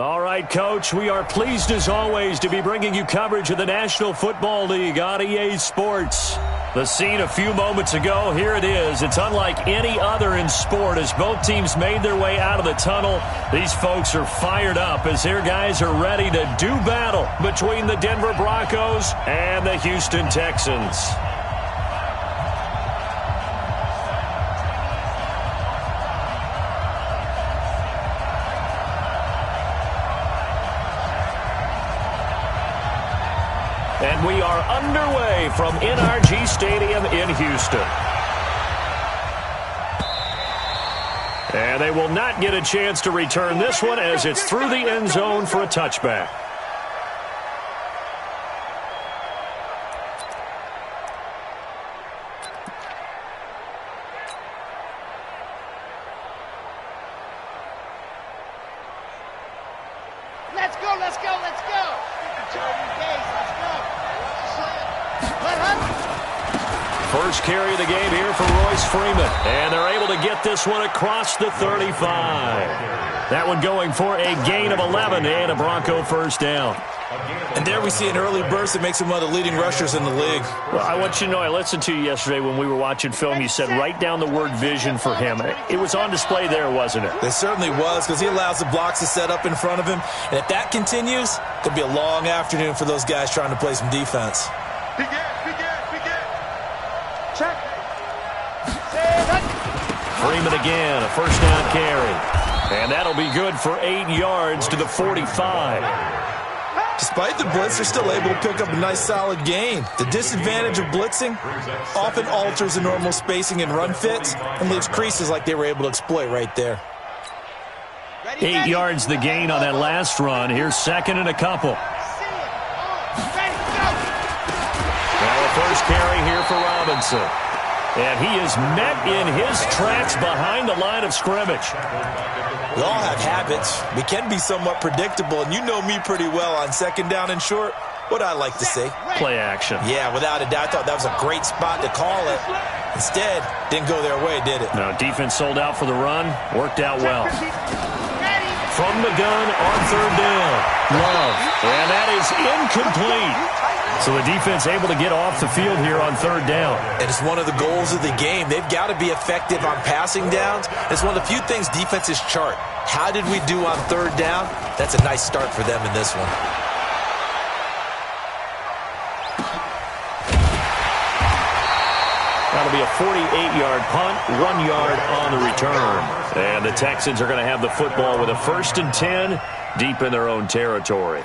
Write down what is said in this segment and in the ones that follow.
All right, Coach, we are pleased as always to be bringing you coverage of the National Football League on EA Sports. The scene a few moments ago, here it is. It's unlike any other in sport as both teams made their way out of the tunnel. These folks are fired up as their guys are ready to do battle between the Denver Broncos and the Houston Texans. And we are underway from NRG Stadium in Houston. And they will not get a chance to return this one as it's through the end zone for a touchback. Let's go, let's go, let's go. First carry of the game here for Royce Freeman. And they're able to get this one across the 35. That one going for a gain of 11 and a Bronco first down. And there we see an early burst that makes him one of the leading rushers in the league. Well, I want you to know, I listened to you yesterday when we were watching film. You said write down the word vision for him. It was on display there, wasn't it? It certainly was, because he allows the blocks to set up in front of him. And if that continues, it'll be a long afternoon for those guys trying to play some defense. Check. Freeman again, a first down carry. And that'll be good for 8 yards to the 45. Despite the blitz, they're still able to pick up a nice solid gain. The disadvantage of blitzing often alters the normal spacing and run fits and leaves creases like they were able to exploit right there. 8 yards the gain on that last run. Here's second and a couple. Now a first carry here for Robinson. And he is met in his tracks behind the line of scrimmage. We all have habits. We can be somewhat predictable, and you know me pretty well on second down and short. What I like to say? Play action. Yeah, without a doubt. I thought that was a great spot to call it. Instead, didn't go their way, did it? No, defense sold out for the run. Worked out well. From the gun on third down. Love. And that is incomplete. So the defense able to get off the field here on third down. And it's one of the goals of the game. They've got to be effective on passing downs. It's one of the few things defenses chart. How did we do on third down? That's a nice start for them in this one. That'll be a 48-yard punt, 1 yard on the return. And the Texans are going to have the football with a 1st and 10 deep in their own territory.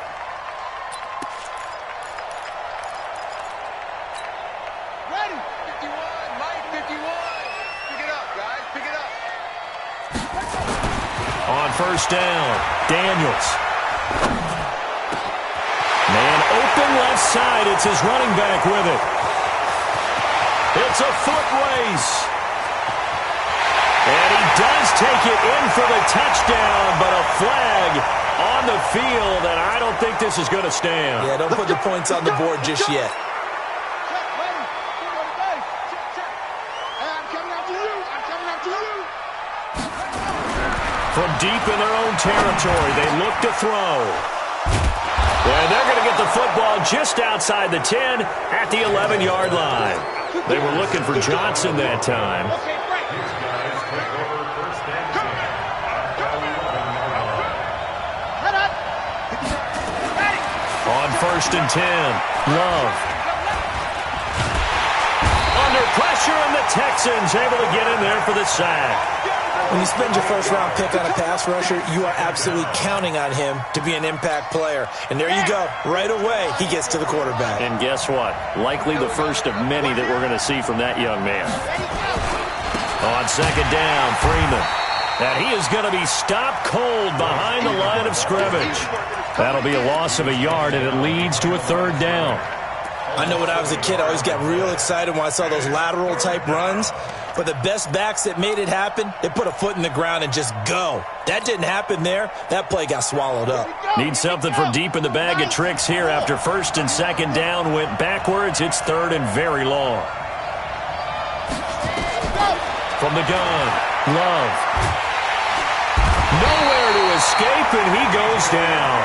On first down, Daniels. Man open left side. It's his running back with it. It's a foot race. And he does take it in for the touchdown, but a flag on the field, and I don't think this is going to stand. Yeah, don't put the points on the board just yet. From deep in their own territory, they look to throw. And they're going to get the football just outside the 10 at the 11-yard line. They were looking for Johnson that time. On 1st and 10, Love. Under pressure, and the Texans able to get in there for the sack. When you spend your first-round pick on a pass rusher, you are absolutely counting on him to be an impact player. And there you go. Right away, he gets to the quarterback. And guess what? Likely the first of many that we're going to see from that young man. On second down, Freeman. And he is going to be stopped cold behind the line of scrimmage. That'll be a loss of a yard, and it leads to a third down. I know when I was a kid, I always got real excited when I saw those lateral-type runs. But the best backs that made it happen, they put a foot in the ground and just go. That didn't happen there. That play got swallowed up. Need something from deep in the bag of tricks here after first and second down went backwards. It's third and very long. From the gun, Love. Nowhere to escape, and he goes down.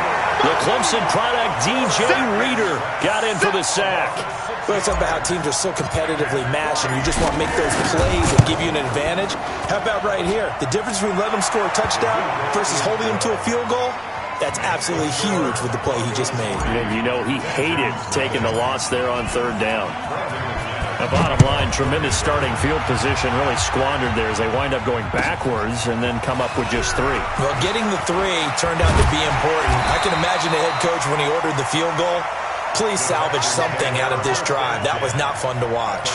The Clemson product, DJ Reader, got in for the sack. Well, it's about how teams are so competitively matched, and you just want to make those plays that give you an advantage. How about right here? The difference between letting them score a touchdown versus holding them to a field goal, that's absolutely huge with the play he just made. And you know he hated taking the loss there on third down. The bottom line, tremendous starting field position, really squandered there as they wind up going backwards and then come up with just 3. Well, getting the 3 turned out to be important. I can imagine the head coach when he ordered the field goal. Please salvage something out of this drive. That was not fun to watch.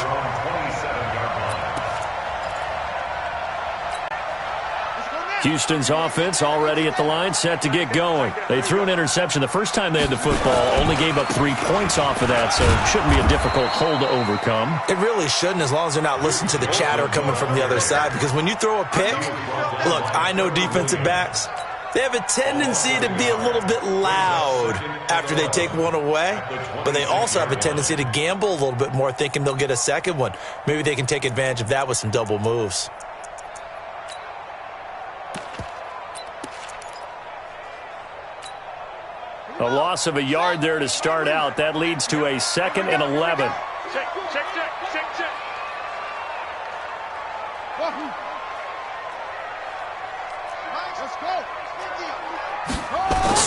Houston's offense already at the line, set to get going. They threw an interception the first time they had the football, only gave up 3 points off of that, so it shouldn't be a difficult hole to overcome. It really shouldn't, as long as they're not listening to the chatter coming from the other side, because when you throw a pick, look, I know defensive backs, they have a tendency to be a little bit loud after they take one away, but they also have a tendency to gamble a little bit more, thinking they'll get a second one. Maybe they can take advantage of that with some double moves. A loss of a yard there to start out. That leads to a 2nd and 11. Check.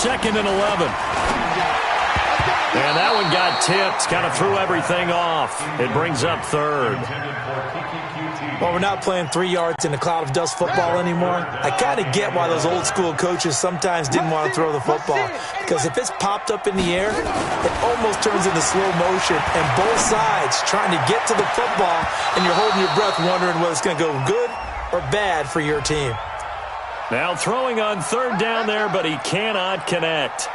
2nd and 11. And that one got tipped. Kind of threw everything off. It brings up 3rd. Well, we're not playing 3 yards in a cloud of dust football anymore. I kind of get why those old school coaches sometimes didn't want to throw the football. Because if it's popped up in the air, it almost turns into slow motion. And both sides trying to get to the football, and you're holding your breath wondering whether it's going to go good or bad for your team. Now throwing on 3rd down there, but he cannot connect.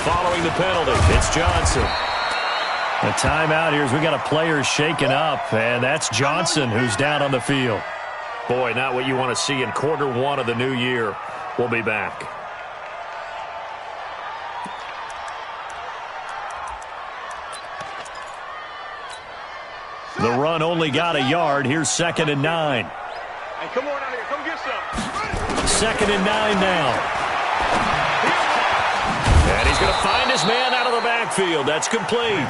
Following the penalty, it's Johnson. A timeout here as we got a player shaken up, and that's Johnson who's down on the field. Boy, not what you want to see in quarter 1 of the new year. We'll be back. The run only got a yard. Here's 2nd and 9. Hey, come on out here. Come get some. 2nd and 9 now. And he's going to find his man out of the backfield. That's complete.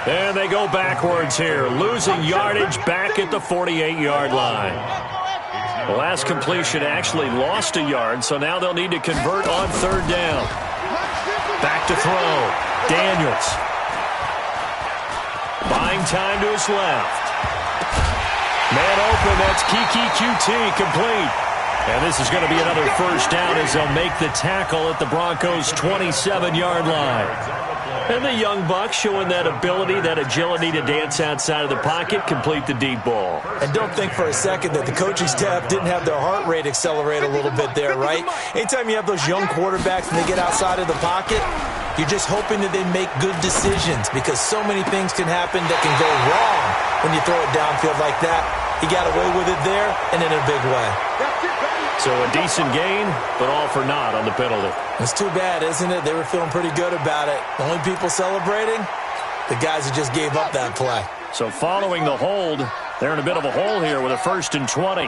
And they go backwards here, losing yardage back at the 48-yard line. The last completion actually lost a yard, so now they'll need to convert on 3rd down. Back to throw. Daniels. Buying time to his left. Man open, that's Kiki QT, complete. And this is going to be another 1st down as they'll make the tackle at the Broncos' 27-yard line. And the young buck showing that ability, that agility to dance outside of the pocket, complete the deep ball. And don't think for a second that the coaching staff didn't have their heart rate accelerate a little bit there, right? Anytime you have those young quarterbacks and they get outside of the pocket, you're just hoping that they make good decisions, because so many things can happen that can go wrong when you throw it downfield like that. He got away with it there and in a big way. So a decent gain, but all for naught on the penalty. It's too bad, isn't it? They were feeling pretty good about it. The only people celebrating, the guys who just gave up that play. So following the hold, they're in a bit of a hole here with a 1st and 20.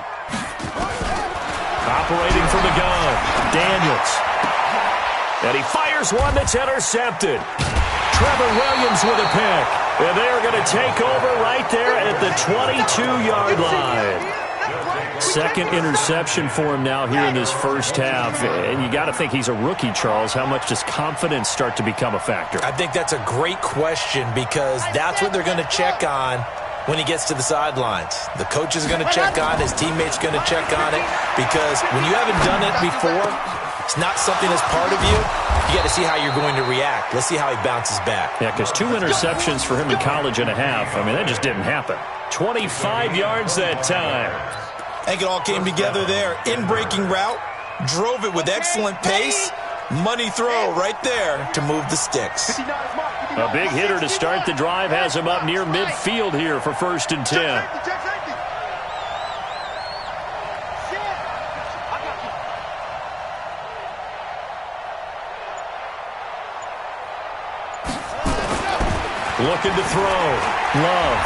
Operating from the gun, Daniels. And he fires one that's intercepted. Trevor Williams with a pick. And they're going to take over right there at the 22-yard line. 2nd interception for him now here in this 1st half. And you got to think he's a rookie, Charles. How much does confidence start to become a factor? I think that's a great question, because that's what they're going to check on when he gets to the sidelines. The coach is going to check on, his teammates going to check on it, because when you haven't done it before, it's not something that's part of you. You got to see how you're going to react. Let's see how he bounces back. Yeah, because 2 interceptions for him in college and a half. I mean, that just didn't happen. 25 yards that time. I think it all came together there. In-breaking route, drove it with excellent pace. Money throw right there to move the sticks. A big hitter to start the drive has him up near midfield here for 1st and 10. Looking to throw. Love.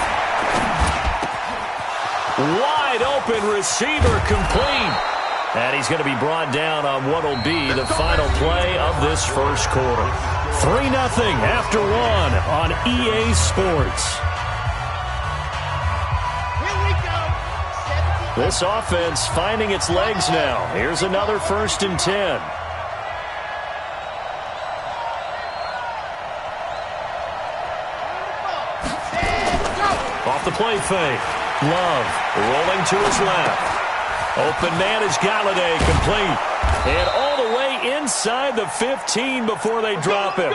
Wide open receiver complete. And he's going to be brought down on what will be the final play of this first quarter. 3-0 after 1 on EA Sports. This offense finding its legs now. Here's another 1st and 10. Off the play fake. Love rolling to his left. Open man is Galladay, complete. And all the way inside the 15 before they drop him.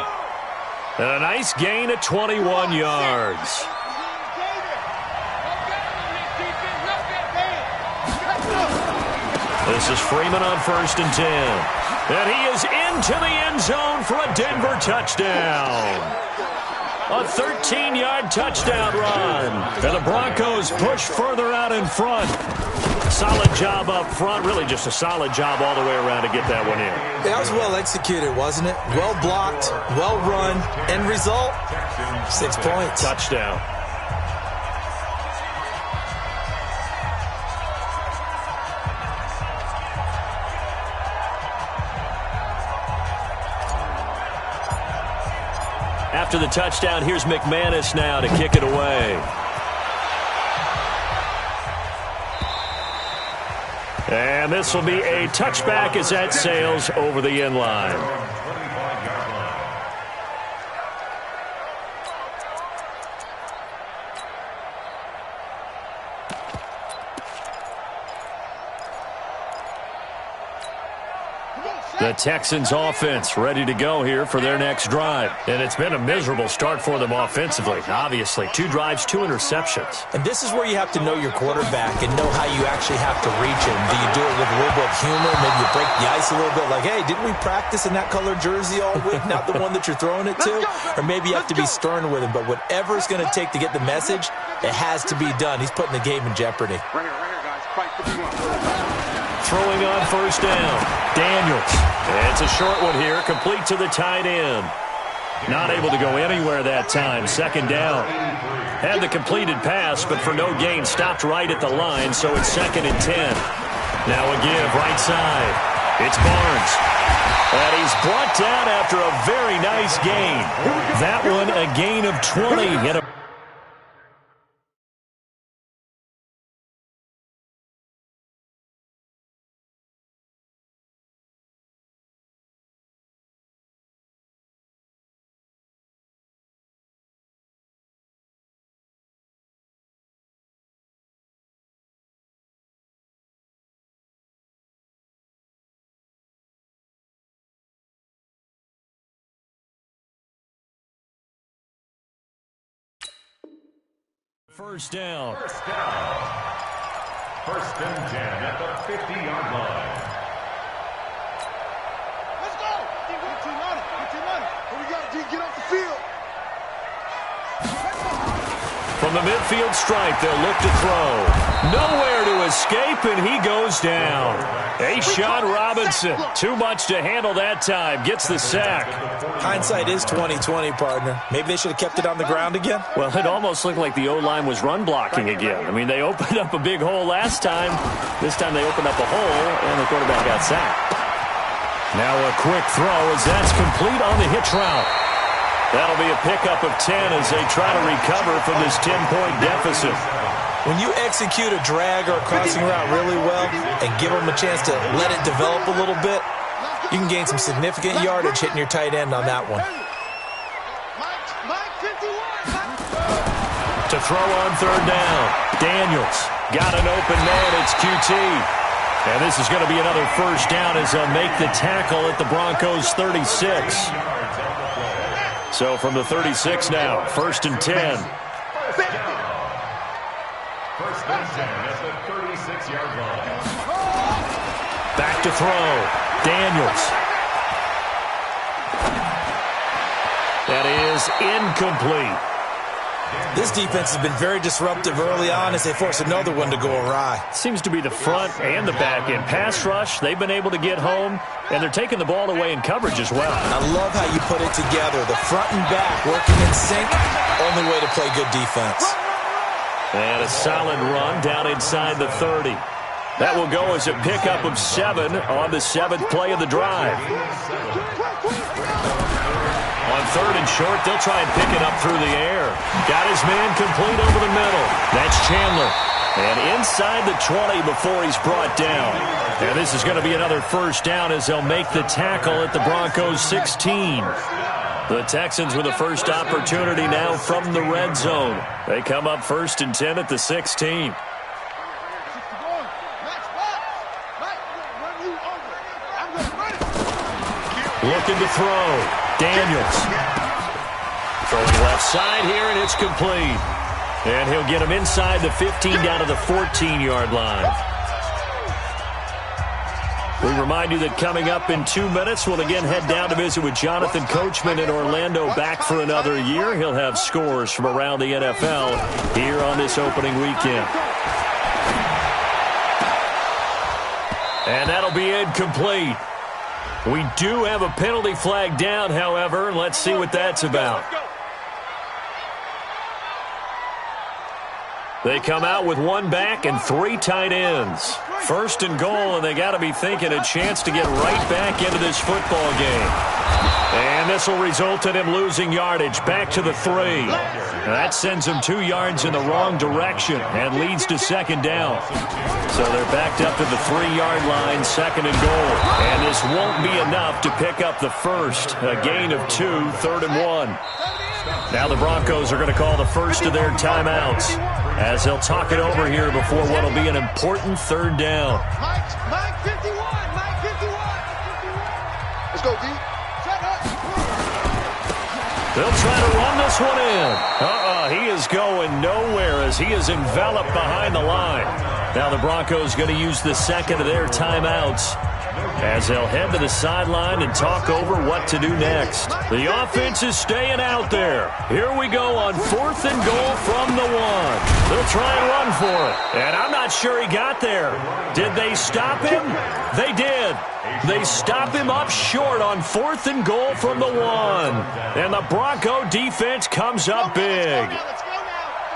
And a nice gain at 21 yards. This is Freeman on 1st and 10. And he is into the end zone for a Denver touchdown. A 13-yard touchdown run. And the Broncos push further out in front. Solid job up front. Really just a solid job all the way around to get that one in. That was well executed, wasn't it? Well blocked, well run. End result, 6 points. Touchdown. After the touchdown, here's McManus now to kick it away. And this will be a touchback as that sails over the end line. The Texans offense ready to go here for their next drive. And it's been a miserable start for them offensively, obviously. 2 drives, 2 interceptions. And this is where you have to know your quarterback and know how you actually have to reach him. Do you do it with a little bit of humor? Maybe you break the ice a little bit like, hey, didn't we practice in that color jersey all week? Not the one that you're throwing it to? Or maybe you have to be stern with him. But whatever it's going to take to get the message, it has to be done. He's putting the game in jeopardy. Right here, guys. Fight for the Throwing on 1st down. Daniels. It's a short one here, complete to the tight end. Not able to go anywhere that time. 2nd down. Had the completed pass, but for no gain, stopped right at the line, so it's 2nd and 10. Now a give, right side. It's Barnes. And he's brought down after a very nice gain. That one a gain of 20. And a First down. 1st and 10 at the 50-yard line. Let's go. Get your money. Get your money. What we got? Get off the field. From the midfield stripe, they'll look to throw. Nowhere to escape, and he goes down. Sean Robinson, too much to handle that time. Gets the sack. Hindsight is 20/20, partner. Maybe they should have kept it on the ground again. Well, it almost looked like the O-line was run blocking again. I mean, they opened up a big hole last time. This time they opened up a hole, and the quarterback got sacked. Now a quick throw as that's complete on the hitch route. That'll be a pickup of 10 as they try to recover from this 10-point deficit. When you execute a drag or a crossing route really well and give them a chance to let it develop a little bit, you can gain some significant yardage hitting your tight end on that one. To throw on 3rd down, Daniels got an open man. It's QT. And this is going to be another 1st down as they'll make the tackle at the Broncos 36. So from the 36 now, 1st and 10. 1st and 10 at the 36-yard line. Back to throw. Daniels. That is incomplete. This defense has been very disruptive early on as they force another one to go awry. Seems to be the front and the back end. Pass rush, they've been able to get home, and they're taking the ball away in coverage as well. I love how you put it together. The front and back working in sync, Only way to play good defense. And a solid run down inside the 30. That will go as a pickup of 7 on the 7th play of the drive. On 3rd and short, they'll try and pick it up through the air. Got his man complete over the middle. That's Chandler. And inside the 20 before he's brought down. And this is going to be another first down as they'll make the tackle at the Broncos 16. The Texans with a first opportunity now from the red zone. They come up 1st and 10 at the 16. Looking to throw. Daniels. Throwing left side here, and it's complete. And he'll get him inside the 15 down to the 14-yard line. We remind you that coming up in 2 minutes, we'll again head down to visit with Jonathan Coachman in Orlando, back for another year. He'll have scores from around the NFL here on this opening weekend. And that'll be incomplete. We do have a penalty flag down, however, and let's see what that's about. They come out with 1 back and 3 tight ends. 1st and goal, and they got to be thinking a chance to get right back into this football game. And this will result in him losing yardage back to the 3. That sends him 2 yards in the wrong direction and leads to 2nd down. So they're backed up to the 3-yard line, 2nd and goal. And this won't be enough to pick up the first. A gain of 2, 3rd and 1. Now the Broncos are going to call the first of their timeouts as they'll talk it over here before what will be an important 3rd down. Mike 51, Mike 51. Let's go, D. They'll try to run this one in. He is going nowhere as he is enveloped behind the line. Now the Broncos going to use the 2nd of their timeouts as they'll head to the sideline and talk over what to do next. The offense is staying out there. Here we go on 4th and goal from the 1. They'll try and run for it. And I'm not sure he got there. Did they stop him? They did. They stop him up short on 4th and goal from the 1. And the Bronco defense comes up big.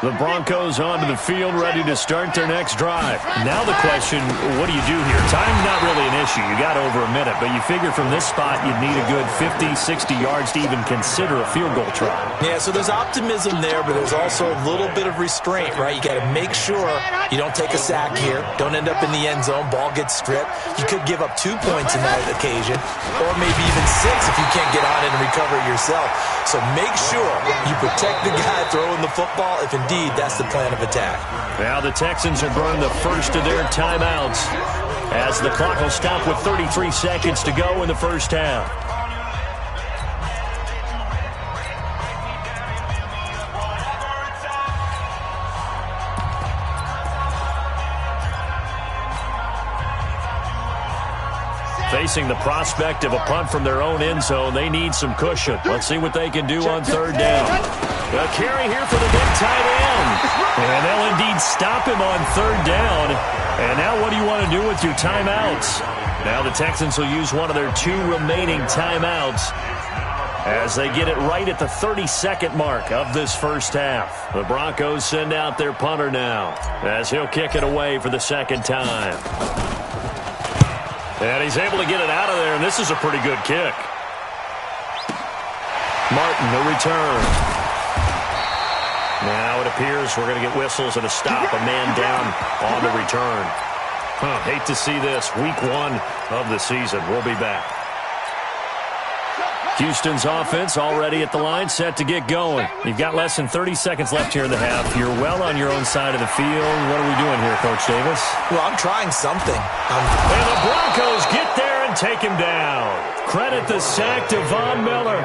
The Broncos onto the field, ready to start their next drive. Now the question, what do you do here? Time's not really an issue. You got over a minute, but you figure from this spot you'd need a good 50, 60 yards to even consider a field goal try. Yeah, so there's optimism there, but there's also a little bit of restraint, right? You got to make sure you don't take a sack here. Don't end up in the end zone. Ball gets stripped. You could give up 2 points in that occasion, or maybe even 6 if you can't get on it and recover it yourself. So make sure you protect the guy throwing the football if indeed that's the plan of attack. Now the Texans are burning the first of their timeouts as the clock will stop with 33 seconds to go in the first half. Facing the prospect of a punt from their own end zone, they need some cushion. Let's see what they can do on 3rd down. A carry here for the big tight end. And they'll indeed stop him on 3rd down. And now what do you want to do with your timeouts? Now the Texans will use one of their 2 remaining timeouts as they get it right at the 32nd mark of this first half. The Broncos send out their punter now as he'll kick it away for the 2nd time. And he's able to get it out of there, and this is a pretty good kick. Martin, the return. Now it appears we're going to get whistles and a stop. A man down on the return. Hate to see this. Week 1 of the season. We'll be back. Houston's offense already at the line, set to get going. You've got less than 30 seconds left here in the half. You're well on your own side of the field. What are we doing here, Coach Davis? Well, I'm trying something. And the Broncos get there and take him down. Credit the sack to Von Miller.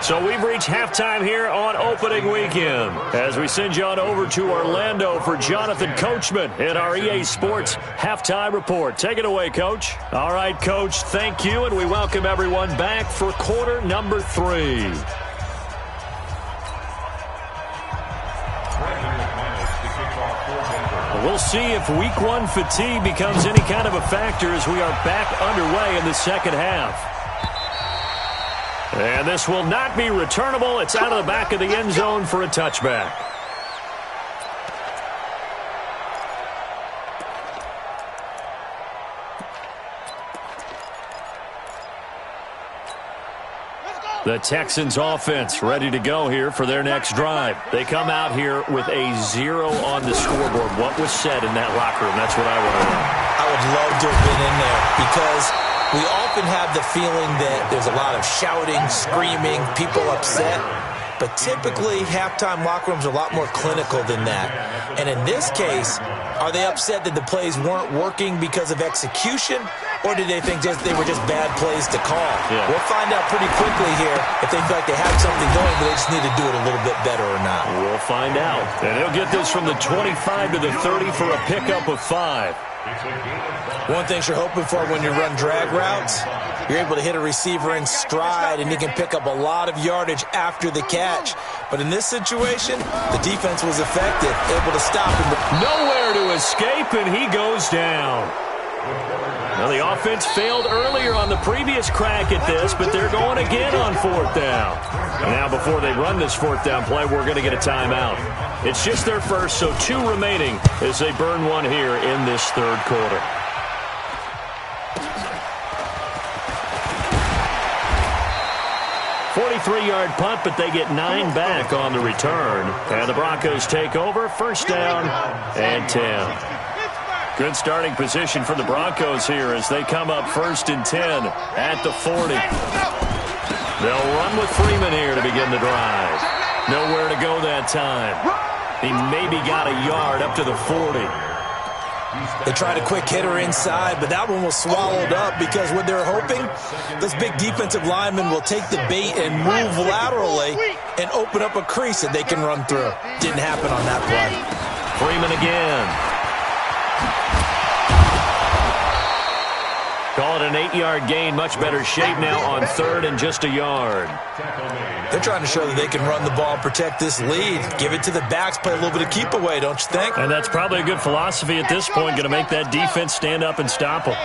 So we've reached halftime here on opening weekend as we send you on over to Orlando for Jonathan Coachman in our EA Sports Halftime Report. Take it away, Coach. All right, Coach, thank you, and we welcome everyone back for quarter number 3. We'll see if Week 1 fatigue becomes any kind of a factor as we are back underway in the second half. And this will not be returnable. It's out of the back of the end zone for a touchback. The Texans offense ready to go here for their next drive. They come out here with a 0 on the scoreboard. What was said in that locker room? That's what I want to know. I would love to have been in there because we often have the feeling that there's a lot of shouting, screaming, people upset. But typically, halftime locker rooms are a lot more clinical than that. And in this case, are they upset that the plays weren't working because of execution? Or did they think they were just bad plays to call? Yeah. We'll find out pretty quickly here if they feel like they have something going, but they just need to do it a little bit better or not. We'll find out. And he'll get this from the 25 to the 30 for a pickup of 5. One thing you're hoping for when you run drag routes, you're able to hit a receiver in stride, and you can pick up a lot of yardage after the catch. But in this situation, the defense was effective, able to stop him. Nowhere to escape, and he goes down. Now, the offense failed earlier on the previous crack at this, but they're going again on 4th down. And now, before they run this 4th down play, we're going to get a timeout. It's just their first, so 2 remaining as they burn one here in this 3rd quarter. Three-yard punt, but they get 9 back on the return. And the Broncos take over. 1st down and 10. Good starting position for the Broncos here as they come up 1st and 10 at the 40. They'll run with Freeman here to begin the drive. Nowhere to go that time. He maybe got a yard up to the 40. They tried a quick hitter inside, but that one was swallowed up because what they're hoping, this big defensive lineman will take the bait and move laterally and open up a crease that they can run through. Didn't happen on that play. Freeman again. Call it an 8-yard gain. Much better shape now on 3rd and just a yard. They're trying to show that they can run the ball and protect this lead. Give it to the backs, play a little bit of keep away, don't you think? And that's probably a good philosophy at this point, going to make that defense stand up and stop them.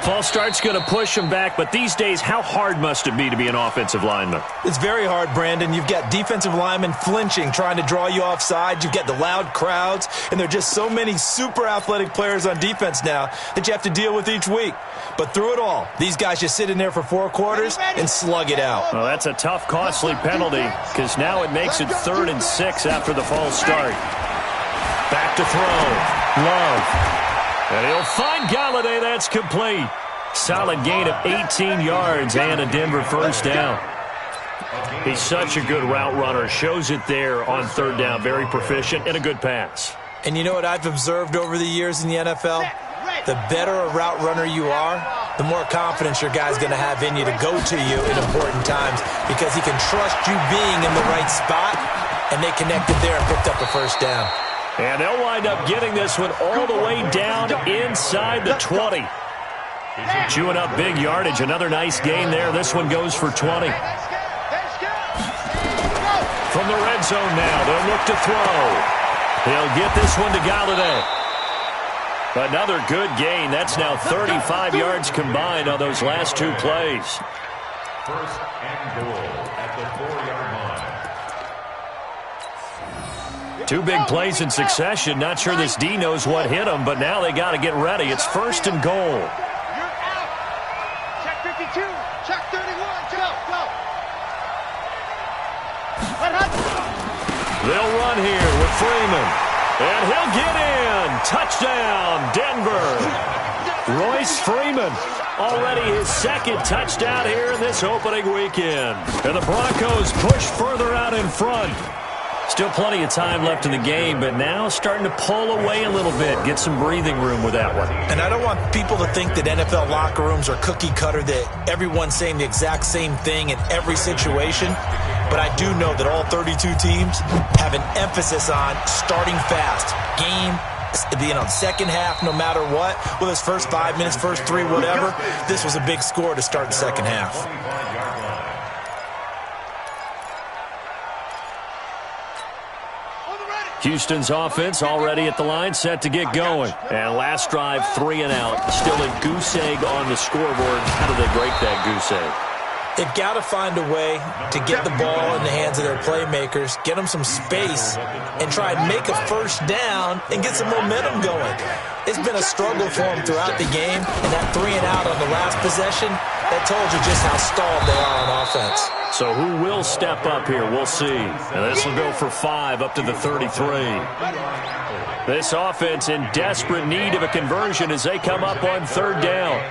False start's going to push them back, but these days, how hard must it be to be an offensive lineman? It's very hard, Brandon. You've got defensive linemen flinching, trying to draw you offside. You've got the loud crowds, and there are just so many super athletic players on defense now that you have to deal with each week. But through it all, these guys just sit in there for 4 quarters and slug it out. Well, that's a tough, costly penalty because now it makes it 3rd and 6 after the false start. Back to throw. Love. And he'll find Galladay. That's complete. Solid gain of 18 yards and a Denver 1st down. He's such a good route runner. Shows it there on 3rd down. Very proficient and a good pass. And you know what I've observed over the years in the NFL? The better a route runner you are, the more confidence your guy's going to have in you to go to you in important times because he can trust you being in the right spot, and they connected there and picked up a 1st down. And they'll wind up getting this one all the way down inside the 20. Chewing up big yardage. Another nice gain there. This one goes for 20. From the red zone now, they'll look to throw. He'll get this one to Galladay. Another good gain. That's now 35 yards combined on those last 2 plays. 1st and goal at the 4-yard line. 2 big plays in succession. Not sure this D knows what hit him, but now they got to get ready. It's 1st and goal. You're out. Check 52. Check 31. Go. They'll run here with Freeman. And he'll get in. Touchdown, Denver. Royce Freeman, already his 2nd touchdown here in this opening weekend. And the Broncos push further out in front. Still plenty of time left in the game, but now starting to pull away a little bit, get some breathing room with that one. And I don't want people to think that NFL locker rooms are cookie cutter, that everyone's saying the exact same thing in every situation. But I do know that all 32 teams have an emphasis on starting fast. Game, second half, no matter what. Whether it's first 5 minutes, first 3, whatever. This was a big score to start the second half. On the ready. Houston's offense already at the line, set to get going. And last drive, 3 and out. Still a goose egg on the scoreboard. How do they break that goose egg? They've got to find a way to get the ball in the hands of their playmakers, get them some space, and try and make a first down and get some momentum going. It's been a struggle for them throughout the game, and that 3 and out on the last possession, that told you just how stalled they are on offense. So who will step up here? We'll see. And this will go for 5 up to the 33. This offense in desperate need of a conversion as they come up on 3rd down.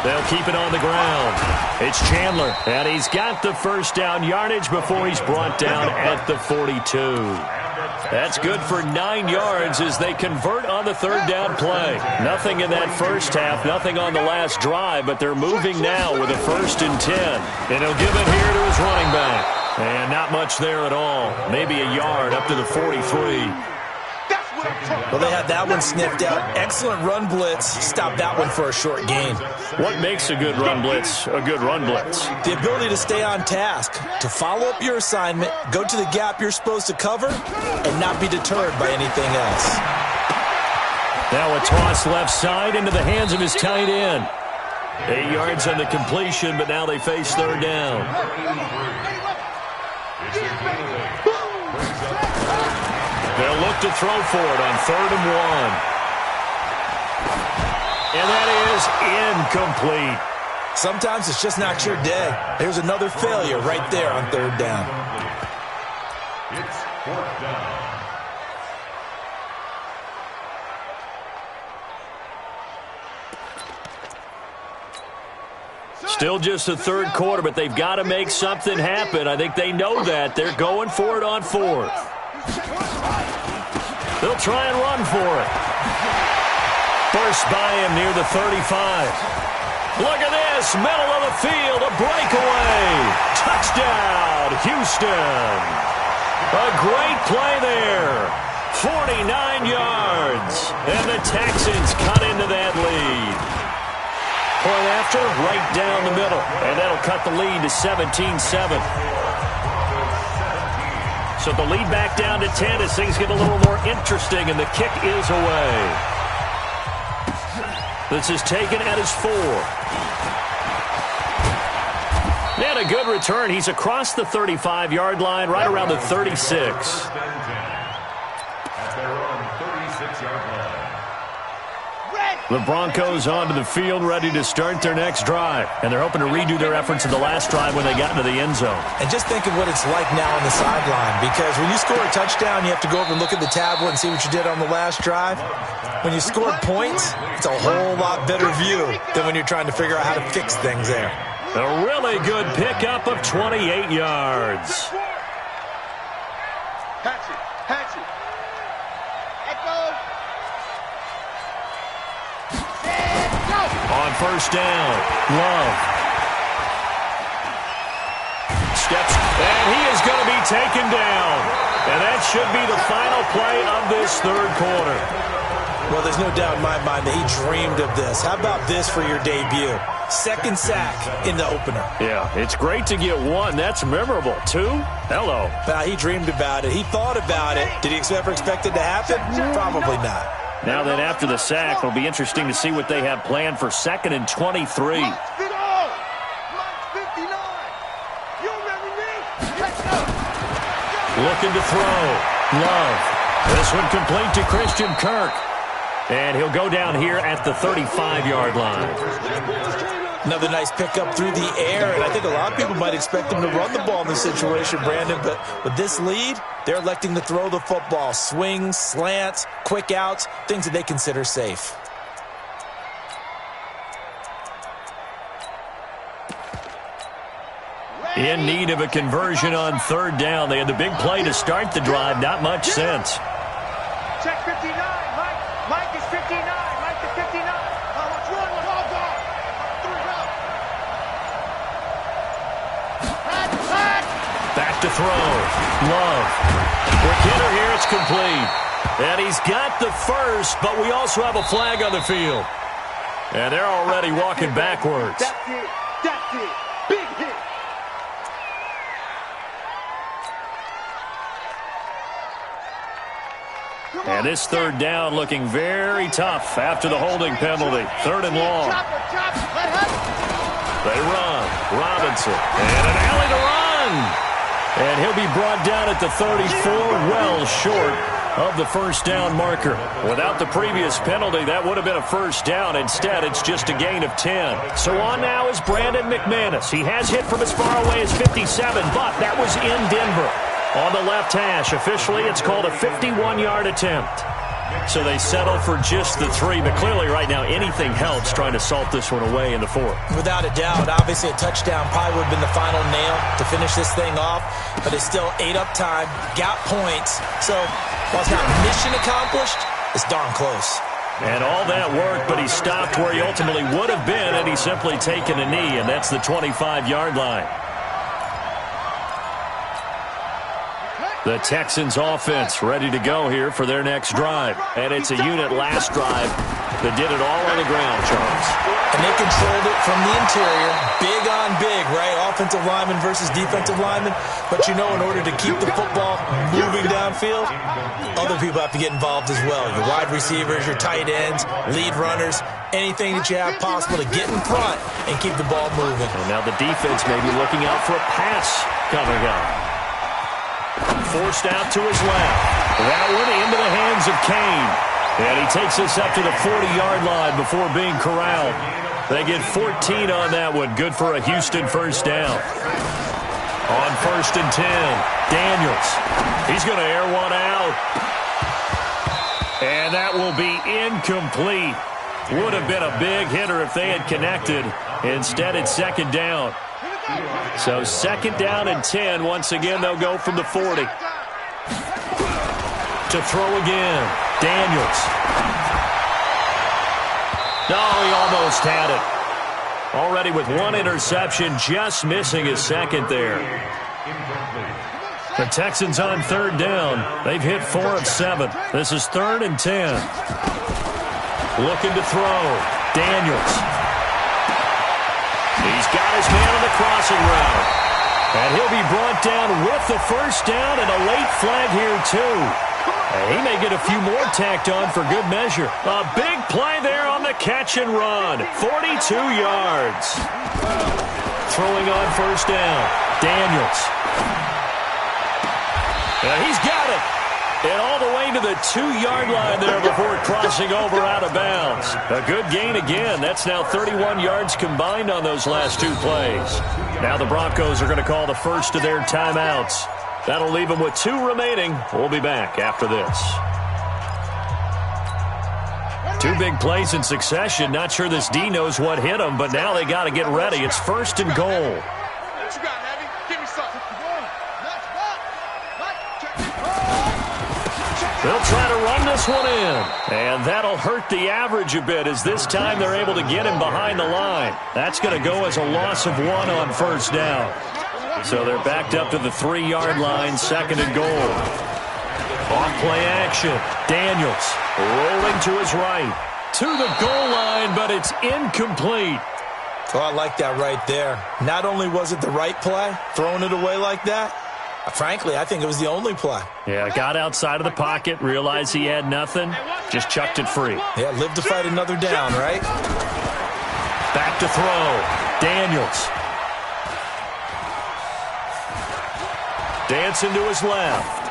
They'll keep it on the ground. It's Chandler, and he's got the first down yardage before he's brought down at the 42. That's good for 9 yards as they convert on the 3rd down play. Nothing in that first half, nothing on the last drive, but they're moving now with a 1st and 10. And he'll give it here to his running back. And not much there at all. Maybe a yard up to the 43. Well, they had that one sniffed out. Excellent run blitz. Stopped that one for a short gain. What makes a good run blitz a good run blitz? The ability to stay on task, to follow up your assignment, go to the gap you're supposed to cover, and not be deterred by anything else. Now a toss left side into the hands of his tight end. 8 yards on the completion, but now they face 3rd down. They'll look to throw for it on 3rd and 1. And that is incomplete. Sometimes it's just not your day. There's another failure right there on 3rd down. It's 4th down. Still just the 3rd quarter, but they've got to make something happen. I think they know that. They're going for it on 4th. They'll try and run for it. First by him near the 35. Look at this, middle of the field, a breakaway. Touchdown, Houston. A great play there. 49 yards. And the Texans cut into that lead. Point after, right down the middle. And that'll cut the lead to 17-7. So the lead back down to 10 as things get a little more interesting, and the kick is away. This is taken at his 4. And a good return. He's across the 35-yard line, right around the 36. At their own 36-yard line. The Broncos onto the field, ready to start their next drive. And they're hoping to redo their efforts in the last drive when they got into the end zone. And just think of what it's like now on the sideline, because when you score a touchdown, you have to go over and look at the tablet and see what you did on the last drive. When you scored points, it's a whole lot better view than when you're trying to figure out how to fix things there. A really good pickup of 28 yards. Hatchet. Echo. On first down, Love. Steps, and he is going to be taken down. And that should be the final play of this 3rd quarter. Well, there's no doubt in my mind that he dreamed of this. How about this for your debut? 2nd sack in the opener. Yeah, it's great to get 1. That's memorable. 2? Hello. He dreamed about it. He thought about it. Did he ever expect it to happen? Probably not. Now then, after the sack, it'll be interesting to see what they have planned for 2nd and 23. Looking to throw. Love. This one complete to Christian Kirk. And he'll go down here at the 35-yard line. Another nice pickup through the air, and I think a lot of people might expect him to run the ball in this situation, Brandon, but with this lead, they're electing to throw the football. Swings, slants, quick outs, things that they consider safe. In need of a conversion on 3rd down. They had the big play to start the drive. Not much sense. Check 59. Mike is 59. Mike is 59. Let's run. Let's all go. 3 up. Back to throw. Love. Quick hitter here. It's complete. And he's got the first, but we also have a flag on the field. And they're already walking backwards. That's it. That's it. Big hit. And this third down looking very tough after the holding penalty. Third and long. They run. Robinson. And an alley to run. And he'll be brought down at the 34, well short of the first down marker. Without the previous penalty, that would have been a first down. Instead, it's just a gain of 10. So on now is Brandon McManus. He has hit from as far away as 57, but that was in Denver. On the left hash, officially, it's called a 51-yard attempt. So they settle for just the 3, but clearly right now anything helps trying to salt this one away in the 4th. Without a doubt, obviously a touchdown probably would have been the final nail to finish this thing off, but it's still ate up time, got points. So while it's not mission accomplished, it's darn close. And all that work, but he stopped where he ultimately would have been, and he's simply taken a knee, and that's the 25-yard line. The Texans offense ready to go here for their next drive. And it's a unit last drive that did it all on the ground, Charles. And they controlled it from the interior. Big on big, right? Offensive lineman versus defensive lineman. But you know, in order to keep the football moving downfield, other people have to get involved as well. Your wide receivers, your tight ends, lead runners, anything that you have possible to get in front and keep the ball moving. And now the defense may be looking out for a pass coming up. Forced out to his left. That one into the hands of Kane. And he takes us up to the 40-yard line before being corralled. They get 14 on that one. Good for a Houston first down. On 1st and 10, Daniels. He's going to air one out. And that will be incomplete. Would have been a big hitter if they had connected. Instead, it's 2nd down. So 2nd down and 10. Once again, they'll go from the 40. To throw again. Daniels. No, he almost had it. Already with one interception, just missing his 2nd there. The Texans on 3rd down. They've hit 4 of 7. This is 3rd and 10. Looking to throw. Daniels. He's got his man on the crossing route. And he'll be brought down with the first down and a late flag here, too. And he may get a few more tacked on for good measure. A big play there on the catch and run. 42 yards. Throwing on first down. Daniels. And he's got it. And all the way to the 2-yard line there before crossing over out of bounds. A good gain again. That's now 31 yards combined on those last 2 plays. Now the Broncos are going to call the first of their timeouts. That'll leave them with 2 remaining. We'll be back after this. 2 big plays in succession. Not sure this D knows what hit them, but now they got to get ready. It's 1st and goal. They'll try to run this one in. And that'll hurt the average a bit as this time they're able to get him behind the line. That's going to go as a loss of 1 on first down. So they're backed up to the 3-yard line, 2nd and goal. Off play action. Daniels rolling to his right. To the goal line, but it's incomplete. Oh, I like that right there. Not only was it the right play, throwing it away like that, frankly, I think it was the only play. Yeah, got outside of the pocket, realized he had nothing, just chucked it free. Yeah, live to fight another down, right? Back to throw. Daniels. Dancing to his left.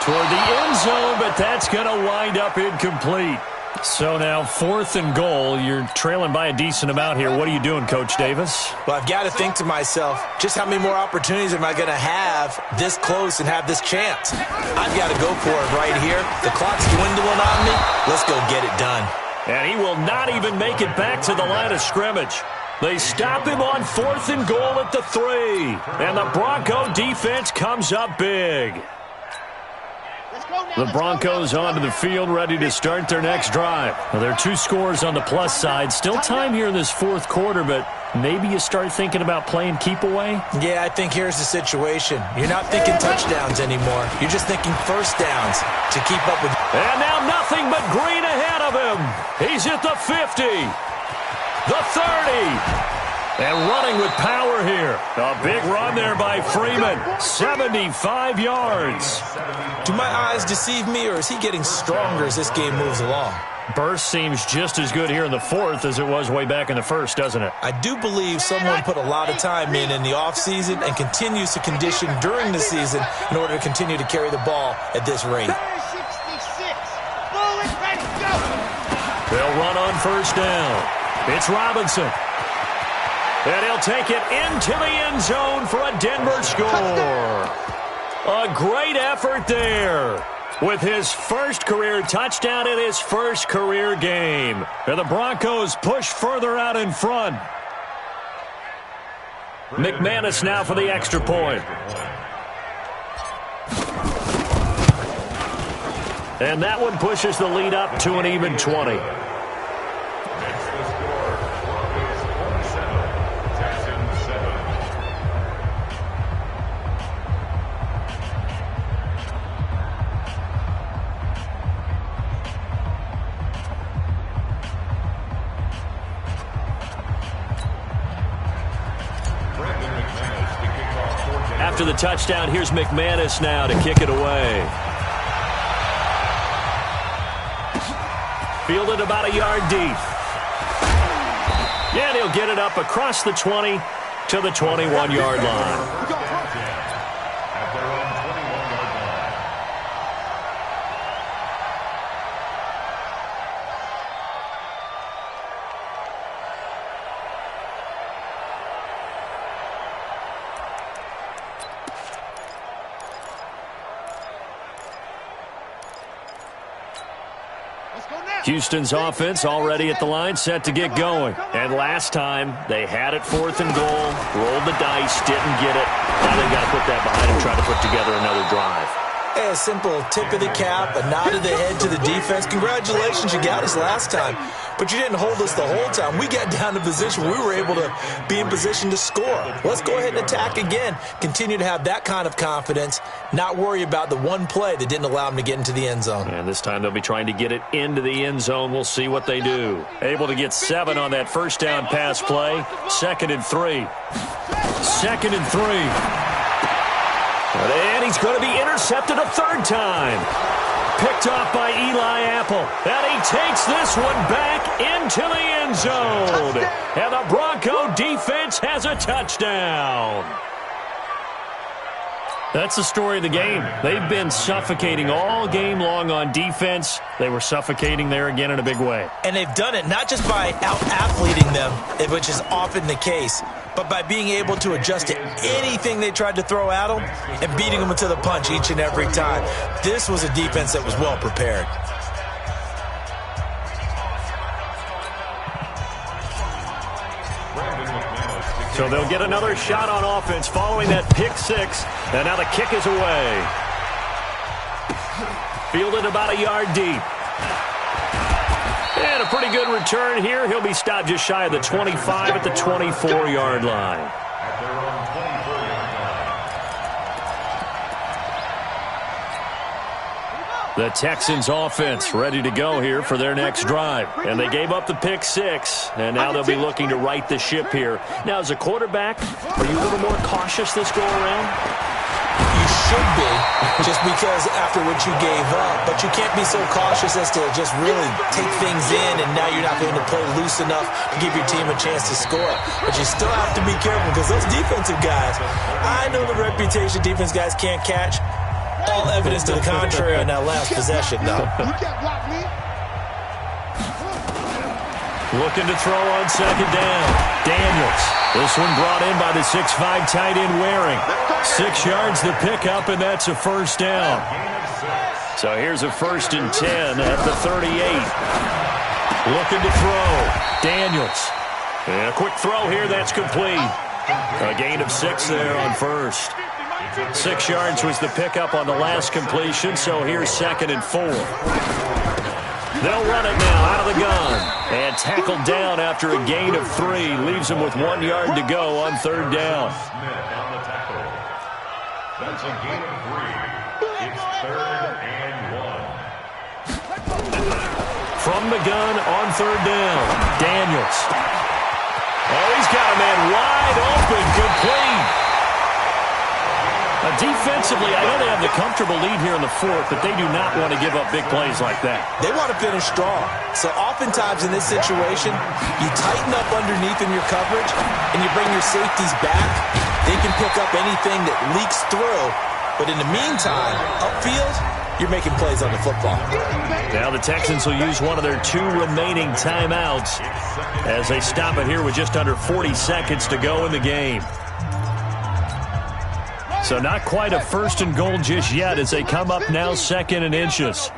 Toward the end zone, but that's going to wind up incomplete. So now 4th and goal. You're trailing by a decent amount here. What are you doing, Coach Davis? Well, I've got to think to myself, just how many more opportunities am I going to have this close and have this chance? I've got to go for it right here. The clock's dwindling on me. Let's go get it done. And he will not even make it back to the line of scrimmage. They stop him on 4th and goal at the 3. And the Bronco defense comes up big. The Broncos onto the field, ready to start their next drive. Well, there are 2 scores on the plus side. Still time here in this 4th quarter, but maybe you start thinking about playing keep away? Yeah, I think here's the situation. You're not thinking touchdowns anymore. You're just thinking first downs to keep up with. And now nothing but green ahead of him. He's at the 50, the 30, And running with power here. A big run there by Freeman. 75 yards. Do my eyes deceive me, or is he getting stronger as this game moves along? Burst seems just as good here in the fourth as it was way back in the first, doesn't it? I do believe someone put a lot of time in the offseason and continues to condition during the season in order to continue to carry the ball at this rate. 66. Ball is ready, go! They'll run on first down. It's Robinson. And he'll take it into the end zone for a Denver score. A great effort there, with his first career touchdown in his first career game. And the Broncos push further out in front. McManus now for the extra point. And that one pushes the lead up to an even 20. After the touchdown, here's McManus now to kick it away. Fielded about a yard deep. Yeah, and he'll get it up across the 20 to the 21-yard line. Houston's offense already at the line, set to get going. And last time, they had it 4th and goal, rolled the dice, didn't get it. Now they've got to put that behind them, try to put together another drive. Hey, a simple tip of the cap, a nod of the head to the defense. Congratulations, you got us last time. But you didn't hold us the whole time. We got down to position. We were able to be in position to score. Let's go ahead and attack again. Continue to have that kind of confidence. Not worry about the one play that didn't allow them to get into the end zone. And this time they'll be trying to get it into the end zone. We'll see what they do. Able to get 7 on that first down pass play. 2nd and 3. 2nd and 3. And he's going to be intercepted a 3rd time. Picked off by Eli Apple. And he takes this one back into the end zone. And the Bronco defense has a touchdown. That's the story of the game. They've been suffocating all game long on defense. They were suffocating there again in a big way. And they've done it not just by out-athleting them, which is often the case, but by being able to adjust to anything they tried to throw at them and beating them to the punch each and every time. This was a defense that was well prepared. So they'll get another shot on offense following that pick 6. And now the kick is away. Fielded about a yard deep. And a pretty good return here. He'll be stopped just shy of the 25 at the 24-yard line. The Texans offense ready to go here for their next drive. And they gave up the pick 6, and now they'll be looking to right the ship here. Now, as a quarterback, are you a little more cautious this go-around? You should be, just because after what you gave up. But you can't be so cautious as to just really take things in, and now you're not going to play loose enough to give your team a chance to score. But you still have to be careful because those defensive guys, I know the reputation defense guys can't catch. All evidence to the contrary on that last possession, though. Looking to throw on 2nd down. Daniels. This one brought in by the 6'5 tight end Waring. 6 yards the pickup, and that's a first down. So here's a 1st and 10 at the 38. Looking to throw. Daniels. And a quick throw here. That's complete. A gain of 6 there on first. 6 yards was the pickup on the last completion, so here's 2nd and 4. They'll run it now out of the gun. And tackled down after a gain of 3. Leaves them with 1 yard to go on 3rd down. That's a gain of 3. It's 3rd and 1. From the gun on 3rd down. Daniels. Oh, he's got a man wide open, complete. Defensively, I know they have the comfortable lead here in the fourth, but they do not want to give up big plays like that. They want to finish strong. So oftentimes in this situation, you tighten up underneath in your coverage, and you bring your safeties back. They can pick up anything that leaks through. But in the meantime, upfield, you're making plays on the football. Now the Texans will use one of their 2 remaining timeouts as they stop it here with just under 40 seconds to go in the game. So not quite a first and goal just yet as they come up now 2nd and inches.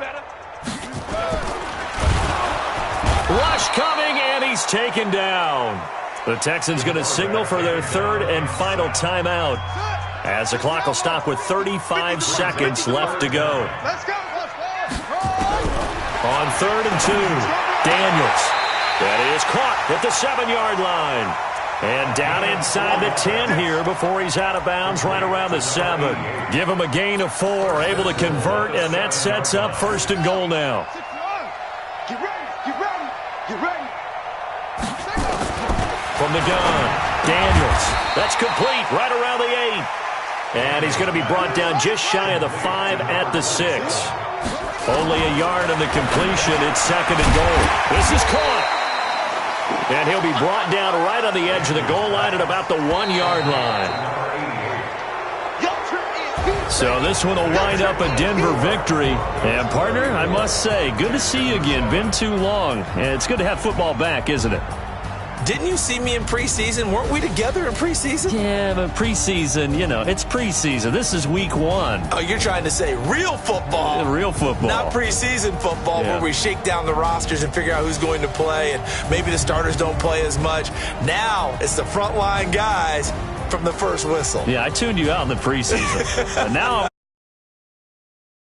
Rush coming, and he's taken down. The Texans going to signal for their 3rd and final timeout as the clock will stop with 35 seconds left to go. On 3rd and 2, Daniels. That is caught at the 7-yard line. And down inside the 10 here before he's out of bounds right around the 7. Give him a gain of 4, able to convert, and that sets up 1st and goal now. Get ready, get ready, get ready. From the gun, Daniels. That's complete right around the 8. And he's going to be brought down just shy of the 5 at the 6. Only a yard in the completion. It's 2nd and goal. This is caught. And he'll be brought down right on the edge of the goal line at about the 1-yard line. So this one will wind up a Denver victory. And, partner, I must say, good to see you again. Been too long. And it's good to have football back, isn't it? Didn't you see me in preseason? Weren't we together in preseason? Yeah, but preseason, you know, it's preseason. This is week 1. Oh, you're trying to say real football. Yeah, real football. Not preseason football where we shake down the rosters and figure out who's going to play, and maybe the starters don't play as much. Now it's the frontline guys from the first whistle. Yeah, I tuned you out in the preseason. Now